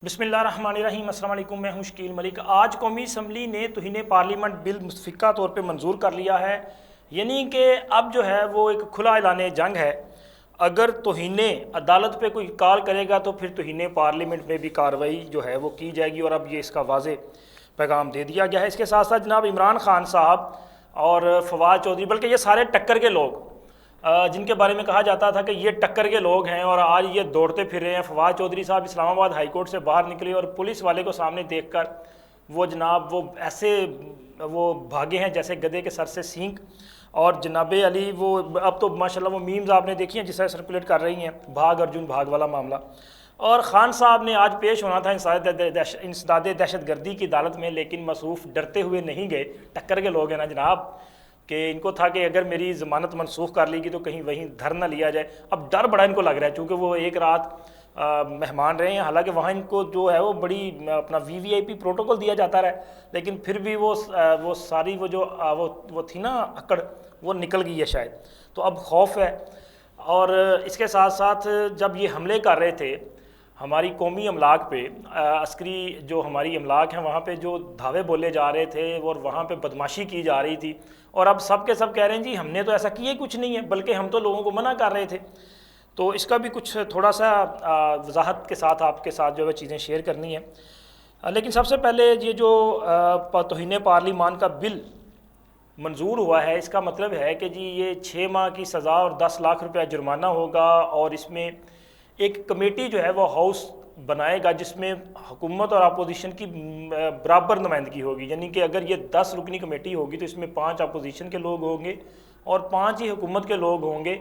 बिस्मिल्लाहिर्रहमानिर्रहीम। अस्सलाम वालेकुम, मैं हूं शकील मलिक। आज कौमी असम्बली ने तौहीन पार्लियामेंट बिल मुस्तफ़िका तौर पे मंजूर कर लिया है, यानी कि अब जो है वो एक खुला ऐलान जंग है। अगर तौहीन अदालत पे कोई कॉल करेगा तो फिर तौहीन पार्लियामेंट में भी कार्रवाई जो है वो की जाएगी, और अब ये इसका वाज़े पैगाम दे दिया गया है। इसके साथ साथ जनाब इमरान खान साहब और फवाद चौधरी, बल्कि ये सारे टक्कर के लोग जिनके बारे में कहा जाता था कि ये टक्कर के लोग हैं और आज ये दौड़ते फिर रहे हैं। फवाद चौधरी साहब इस्लामाबाद हाई कोर्ट से बाहर निकले और पुलिस वाले को सामने देखकर वो जनाब वो ऐसे वो भागे हैं जैसे गधे के सर से सींग। और जनाब अली वो अब तो माशाल्लाह वो मीम्स आपने देखी हैं जिस तरह सर्कुलेट कर रही हैं, भाग अर्जुन भाग वाला मामला। और ख़ान साहब ने आज पेश होना था इंसदाद दहशत गर्दी की अदालत में, लेकिन मसूफ डरते हुए नहीं गए। टक्कर के लोग हैं ना जनाब, कि इनको था कि अगर मेरी ज़मानत मनसूख कर लेगी तो कहीं वहीं धर ना लिया जाए। अब डर बड़ा इनको लग रहा है, चूँकि वो एक रात मेहमान रहे हैं, हालांकि वहाँ इनको जो है वो बड़ी अपना वीवीआईपी प्रोटोकॉल दिया जाता रहा, लेकिन फिर भी वो सारी वो जो वो थी ना अकड़, वो निकल गई है शायद। तो अब खौफ है। और इसके साथ साथ जब ये हमले कर रहे थे हमारी कौमी अमलाक पे, अस्करी जो हमारी अमलाक हैं वहाँ पे जो धावे बोले जा रहे थे और वहाँ पे बदमाशी की जा रही थी, और अब सब के सब कह रहे हैं जी हमने तो ऐसा किया कुछ नहीं है, बल्कि हम तो लोगों को मना कर रहे थे। तो इसका भी कुछ थोड़ा सा वजाहत के साथ आपके साथ जो है चीज़ें शेयर करनी है। लेकिन सबसे पहले ये जो तौहीन पार्लिमान का बिल मंजूर हुआ है, इसका मतलब है कि जी ये 6 माह की सज़ा और 10 लाख रुपया जुर्माना होगा, और इसमें एक कमेटी जो है वो हाउस बनाएगा जिसमें हुकूमत और अपोजिशन की बराबर नुमाइंदगी होगी। यानी कि अगर ये 10 रुकनी कमेटी होगी तो इसमें 5 अपोजिशन के लोग होंगे और 5 ही हुकूमत के लोग होंगे,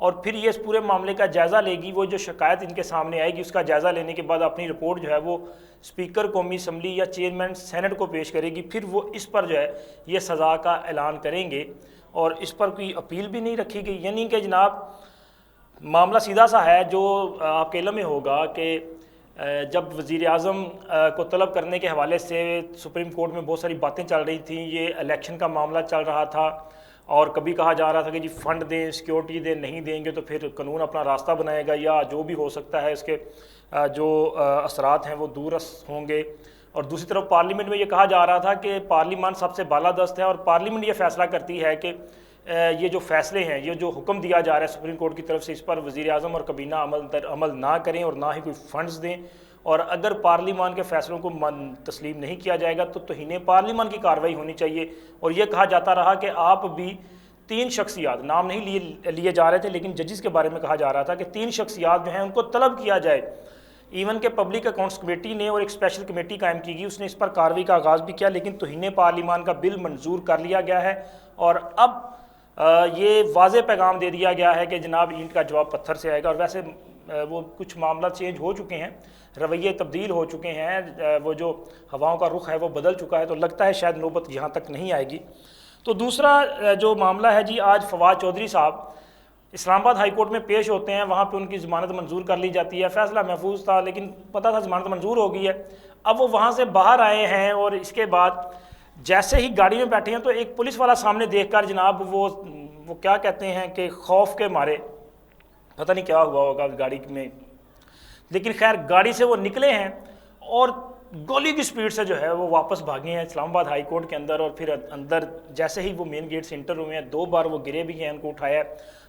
और फिर ये इस पूरे मामले का जायज़ा लेगी। वो जो शिकायत इनके सामने आएगी उसका जायज़ा लेने के बाद अपनी रिपोर्ट जो है वो स्पीकर कौमी असम्बली या चेयरमैन सेनेट को पेश करेगी। फिर वो इस पर जो है ये सज़ा का ऐलान करेंगे, और इस पर कोई अपील भी नहीं रखी गई। यानी कि जनाब मामला सीधा सा है, जो आपके इल्म में होगा कि जब वज़ीर आज़म को तलब करने के हवाले से सुप्रीम कोर्ट में बहुत सारी बातें चल रही थी, ये इलेक्शन का मामला चल रहा था, और कभी कहा जा रहा था कि जी फ़ंड दें, सिक्योरिटी दें, नहीं देंगे तो फिर कानून अपना रास्ता बनाएगा, या जो भी हो सकता है इसके जो असरात हैं वो दूर होंगे। और दूसरी तरफ पार्लियामेंट में ये कहा जा रहा था कि पार्लियामान सबसे बालादस्त है और पार्लियामेंट ये फैसला करती है कि ये जो फैसले हैं, ये जो हुक्म दिया जा रहा है सुप्रीम कोर्ट की तरफ से, इस पर वज़ीर आज़म और कबीना अमल ना करें और ना ही कोई फ़ंड्स दें, और अगर पार्लियामान के फ़ैसलों को तस्लीम नहीं किया जाएगा तो तौहीन पार्लियामान की कार्रवाई होनी चाहिए। और ये कहा जाता रहा कि आप भी 3 शख्सियात, नाम नहीं लिए जा रहे थे, लेकिन जजिस के बारे में कहा जा रहा था कि 3 शख्सियात जो हैं उनको तलब किया जाए। इवन के पब्लिक अकाउंट्स कमेटी ने और एक स्पेशल कमेटी कायम की गई, उसने इस पर कार्रवाई का आगाज़ भी किया, लेकिन तौहीन पार्लिमान का बिल मंजूर कर लिया गया है। और अब ये वाज़े पैगाम दे दिया गया है कि जनाब ईंट का जवाब पत्थर से आएगा। और वैसे वो कुछ मामला चेंज हो चुके हैं, रवैये तब्दील हो चुके हैं, वो जो हवाओं का रुख है वो बदल चुका है, तो लगता है शायद नौबत यहाँ तक नहीं आएगी। तो दूसरा जो मामला है जी, आज फवाद चौधरी साहब इस्लामाबाद हाई कोर्ट में पेश होते हैं, वहाँ पे उनकी ज़मानत मंजूर कर ली जाती है। फ़ैसला महफूज था, लेकिन पता था ज़मानत मंजूर हो गई है। अब वो वहाँ से बाहर आए हैं, और इसके बाद जैसे ही गाड़ी में बैठे हैं तो एक पुलिस वाला सामने देखकर जनाब वो क्या कहते हैं कि खौफ के मारे, पता नहीं क्या हुआ होगा गाड़ी में, लेकिन खैर गाड़ी से वो निकले हैं और गोली की स्पीड से जो है वो वापस भागे हैं इस्लामाबाद हाई कोर्ट के अंदर। और फिर अंदर जैसे ही वो मेन गेट से इंटर हुए हैं, 2 बार वो गिरे भी हैं, उनको उठाया,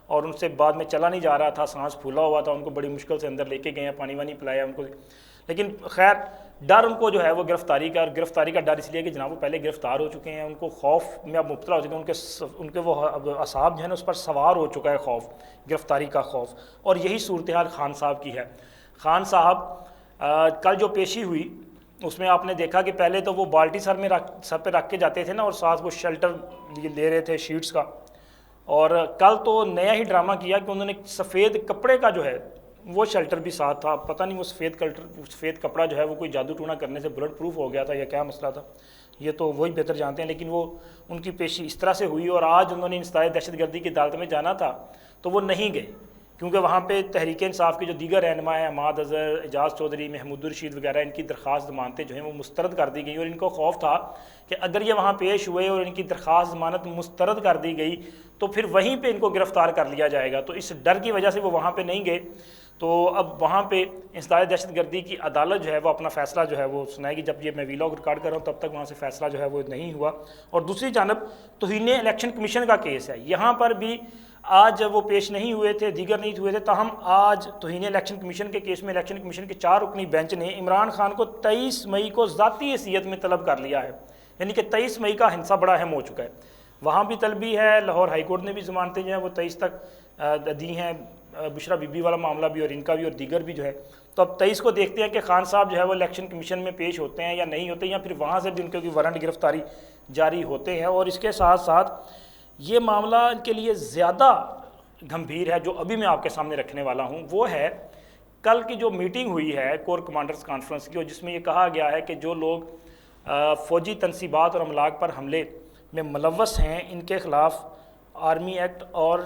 और उनसे बाद में चला नहीं जा रहा था, सांस फूला हुआ था, उनको बड़ी मुश्किल से अंदर लेके गए हैं, पानी वानी पिलाया उनको। लेकिन खैर डर उनको जो है वो गिरफ्तारी का, और गिरफ्तारी का डर इसलिए कि जनाब वो पहले गिरफ्तार हो चुके हैं, उनको खौफ में अब मुब्तला हो चुके हैं, उनके वो असाब जो है ना उस पर सवार हो चुका है खौफ, गिरफ्तारी का खौफ। और यही सूरत हाल खान साहब की है। खान साहब कल जो पेशी हुई उसमें आपने देखा कि पहले तो वो बाल्टी सर पे रख के जाते थे ना, और साथ वो शेल्टर ले रहे थे शीट्स का। और कल तो नया ही ड्रामा किया कि उन्होंने सफ़ेद कपड़े का जो है वो शेल्टर भी साथ था। पता नहीं वो सफ़ेद कपड़ा जो है वो कोई जादू टूना करने से बुलेट प्रूफ हो गया था या क्या मसला था, ये तो वही बेहतर जानते हैं। लेकिन वो उनकी पेशी इस तरह से हुई, और आज उन्होंने इंसदाद दहशत गर्दी की अदालत में जाना था तो वो नहीं गए, क्योंकि वहाँ पे तहरीक इंसाफ के जो दीगर रहनुमा हैं, हमाद अज़हर, एजाज़ चौधरी, महमूद रशीद वगैरह, इनकी दरख्वास्त ज़मानतें जो हैं वो मुस्तरद कर दी गई। और इनको खौफ था कि अगर ये वहाँ पेश हुए और इनकी दरख्वास्त ज़मानत मुस्तरद कर दी गई तो फिर वहीं पे इनको गिरफ़्तार कर लिया जाएगा। तो इस डर की वजह से वो वहाँ पे नहीं गए। تو اب وہاں پہ انسداد دہشت گردی کی عدالت جو ہے وہ اپنا فیصلہ جو ہے وہ سنائے گی. جب یہ میں ویلاگ ریکارڈ کر رہا ہوں تب تک وہاں سے فیصلہ جو ہے وہ نہیں ہوا. اور دوسری جانب توہین الیکشن کمیشن کا کیس ہے, یہاں پر بھی آج وہ پیش نہیں ہوئے تھے, دیگر نہیں ہوئے تھے, تاہم آج توہین الیکشن کمیشن کے کیس میں الیکشن کمیشن کے 4 رکنی بینچ نے عمران خان کو 23 مئی کو ذاتی حیثیت میں طلب کر لیا ہے. یعنی کہ 23 مئی کا ہنسا بڑا اہم ہو چکا ہے. وہاں بھی طلبی ہے, لاہور ہائی کورٹ نے بھی ضمانتیں جو ہیں وہ 23 تک دی ہیں, بشرا بی بی والا معاملہ بھی اور ان کا بھی اور دیگر بھی جو ہے. تو اب 23 کو دیکھتے ہیں کہ خان صاحب جو ہے وہ الیکشن کمیشن میں پیش ہوتے ہیں یا نہیں ہوتے, یا پھر وہاں سے بھی ان کے وارنٹ گرفتاری جاری ہوتے ہیں. اور اس کے ساتھ ساتھ یہ معاملہ ان کے لیے زیادہ گھمبیر ہے جو ابھی میں آپ کے سامنے رکھنے والا ہوں, وہ ہے کل کی جو میٹنگ ہوئی ہے کور کمانڈرز کانفرنس کی, اور جس میں یہ کہا گیا ہے کہ جو لوگ فوجی تنصیبات اور املاک پر حملے میں ملوث ہیں ان کے خلاف آرمی ایکٹ اور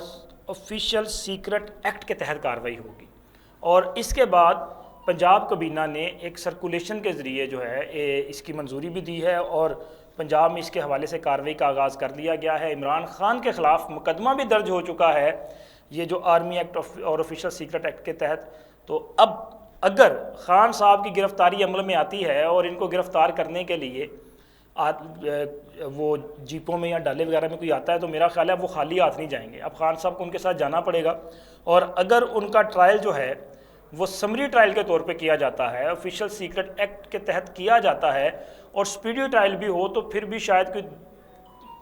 آفیشیل سیکرٹ ایکٹ کے تحت کارروائی ہوگی. اور اس کے بعد پنجاب کابینہ نے ایک سرکولیشن کے ذریعے جو ہے اس کی منظوری بھی دی ہے, اور پنجاب میں اس کے حوالے سے کارروائی کا آغاز کر دیا گیا ہے. عمران خان کے خلاف مقدمہ بھی درج ہو چکا ہے یہ جو آرمی ایکٹ اور آفیشیل سیکرٹ ایکٹ کے تحت. تو اب اگر خان صاحب کی گرفتاری عمل میں آتی ہے اور ان کو گرفتار کرنے کے لیے وہ جیپوں میں یا ڈالے وغیرہ میں کوئی آتا ہے تو میرا خیال ہے وہ خالی ہاتھ نہیں جائیں گے. اب خان صاحب کو ان کے ساتھ جانا پڑے گا, اور اگر ان کا ٹرائل جو ہے وہ سمری ٹرائل کے طور پہ کیا جاتا ہے, آفیشیل سیکرٹ ایکٹ کے تحت کیا جاتا ہے, اور سپیڈی ٹرائل بھی ہو, تو پھر بھی شاید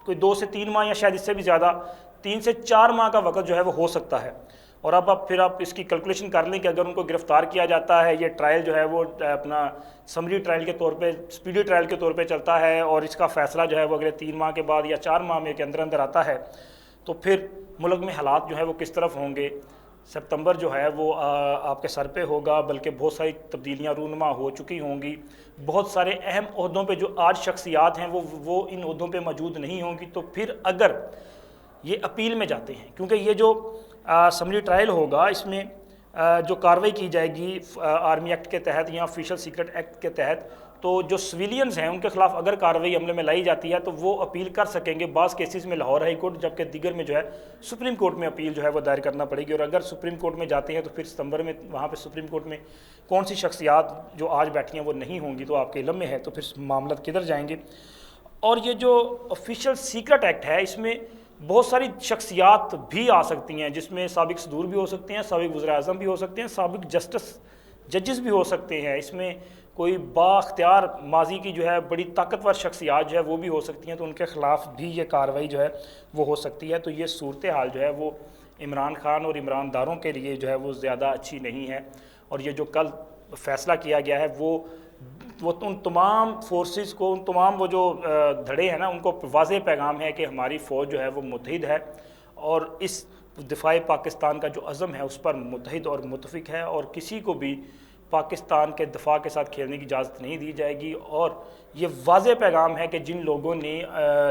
کوئی 2 سے 3 ماہ یا شاید اس سے بھی زیادہ 3 سے 4 ماہ کا وقت جو ہے وہ ہو سکتا ہے. اور اب پھر آپ اس کی کیلکولیشن کر لیں کہ اگر ان کو گرفتار کیا جاتا ہے, یہ ٹرائل جو ہے وہ اپنا سمری ٹرائل کے طور پہ, سپیڈی ٹرائل کے طور پہ چلتا ہے, اور اس کا فیصلہ جو ہے وہ اگلے 3 ماہ کے بعد یا 4 ماہ میں کے اندر اندر آتا ہے, تو پھر ملک میں حالات جو ہے وہ کس طرف ہوں گے. سپتمبر جو ہے وہ آپ کے سر پہ ہوگا, بلکہ بہت ساری تبدیلیاں رونما ہو چکی ہوں گی. بہت سارے اہم عہدوں پہ جو آج شخصیات ہیں وہ ان عہدوں پہ موجود نہیں ہوں گی. تو پھر اگر یہ اپیل میں جاتے ہیں, کیونکہ یہ جو سمری ٹرائل ہوگا اس میں جو کارروائی کی جائے گی آرمی ایکٹ کے تحت یا آفیشیل سیکرٹ ایکٹ کے تحت, تو جو سویلینز ہیں ان کے خلاف اگر کارروائی عملے میں لائی جاتی ہے تو وہ اپیل کر سکیں گے. بعض کیسز میں لاہور ہائی کورٹ, جبکہ دیگر میں جو ہے سپریم کورٹ میں اپیل جو ہے وہ دائر کرنا پڑے گی. اور اگر سپریم کورٹ میں جاتے ہیں تو پھر ستمبر میں وہاں پہ سپریم کورٹ میں کون سی شخصیات جو آج بیٹھی ہیں وہ نہیں ہوں گی تو آپ کے علم میں ہے, تو پھر معاملات کدھر جائیں گے. اور یہ جو آفیشیل سیکرٹ ایکٹ ہے اس میں بہت ساری شخصیات بھی آ سکتی ہیں, جس میں سابق صدور بھی ہو سکتے ہیں, سابق وزیر اعظم بھی ہو سکتے ہیں, سابق ججز بھی ہو سکتے ہیں, اس میں کوئی بااختیار ماضی کی جو ہے بڑی طاقتور شخصیات جو ہے وہ بھی ہو سکتی ہیں, تو ان کے خلاف بھی یہ کارروائی جو ہے وہ ہو سکتی ہے. تو یہ صورتحال جو ہے وہ عمران خان اور عمران داروں کے لیے جو ہے وہ زیادہ اچھی نہیں ہے. اور یہ جو کل فیصلہ کیا گیا ہے وہ ان تمام فورسز کو, ان تمام وہ جو دھڑے ہیں نا, ان کو واضح پیغام ہے کہ ہماری فوج جو ہے وہ متحد ہے, اور اس دفاع پاکستان کا جو عزم ہے اس پر متحد اور متفق ہے, اور کسی کو بھی پاکستان کے دفاع کے ساتھ کھیلنے کی اجازت نہیں دی جائے گی. اور یہ واضح پیغام ہے کہ جن لوگوں نے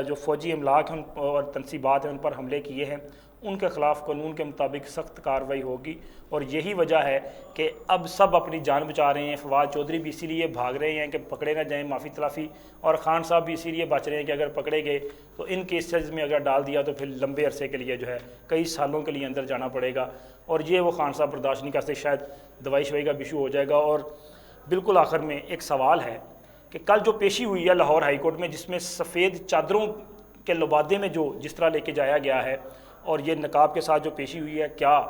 جو فوجی املاک ہیں اور تنصیبات ہیں ان پر حملے کیے ہیں ان کے خلاف قانون کے مطابق سخت کارروائی ہوگی. اور یہی وجہ ہے کہ اب سب اپنی جان بچا رہے ہیں. فواد چودھری بھی اسی لیے بھاگ رہے ہیں کہ پکڑے نہ جائیں, معافی تلافی, اور خان صاحب بھی اسی لیے بچ رہے ہیں کہ اگر پکڑے گئے تو ان کیسز میں اگر ڈال دیا تو پھر لمبے عرصے کے لیے جو ہے کئی سالوں کے لیے اندر جانا پڑے گا, اور یہ وہ خان صاحب برداشت نہیں کرتے, شاید دوائی شوائی کا ایشو ہو جائے گا. اور بالکل آخر میں ایک سوال ہے کہ کل جو پیشی ہوئی ہے لاہور ہائی کورٹ میں, جس میں سفید چادروں کے لبادے میں جو جس طرح لے کے جایا گیا ہے اور یہ نقاب کے ساتھ جو پیشی ہوئی ہے, کیا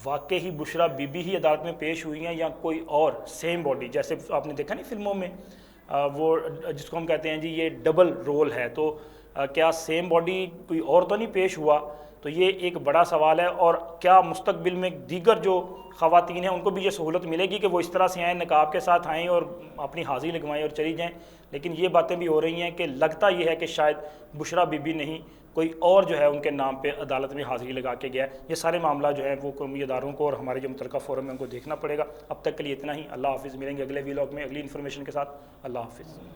واقعی بشرا بی بی ہی عدالت میں پیش ہوئی ہیں یا کوئی اور سیم باڈی, جیسے آپ نے دیکھا نہیں فلموں میں وہ جس کو ہم کہتے ہیں جی یہ ڈبل رول ہے, تو کیا سیم باڈی کوئی اور تو نہیں پیش ہوا؟ تو یہ ایک بڑا سوال ہے. اور کیا مستقبل میں دیگر جو خواتین ہیں ان کو بھی یہ سہولت ملے گی کہ وہ اس طرح سے آئیں, نقاب کے ساتھ آئیں اور اپنی حاضری لگوائیں اور چلی جائیں؟ لیکن یہ باتیں بھی ہو رہی ہیں کہ لگتا یہ ہے کہ شاید بشرا بی بی نہیں کوئی اور جو ہے ان کے نام پہ عدالت میں حاضری لگا کے گیا ہے. یہ سارے معاملہ جو ہیں وہ قومی اداروں کو اور ہمارے جو متعلقہ فورم ہے ان کو دیکھنا پڑے گا. اب تک کے لیے اتنا ہی. اللہ حافظ. ملیں گے اگلے ویلاگ میں اگلی انفارمیشن کے ساتھ. اللہ حافظ.